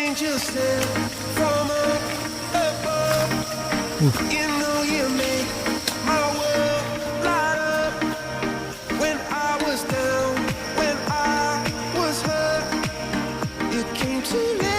angel sent from up above. You know you made my world light up. When I was down, when I was hurt, you came to me.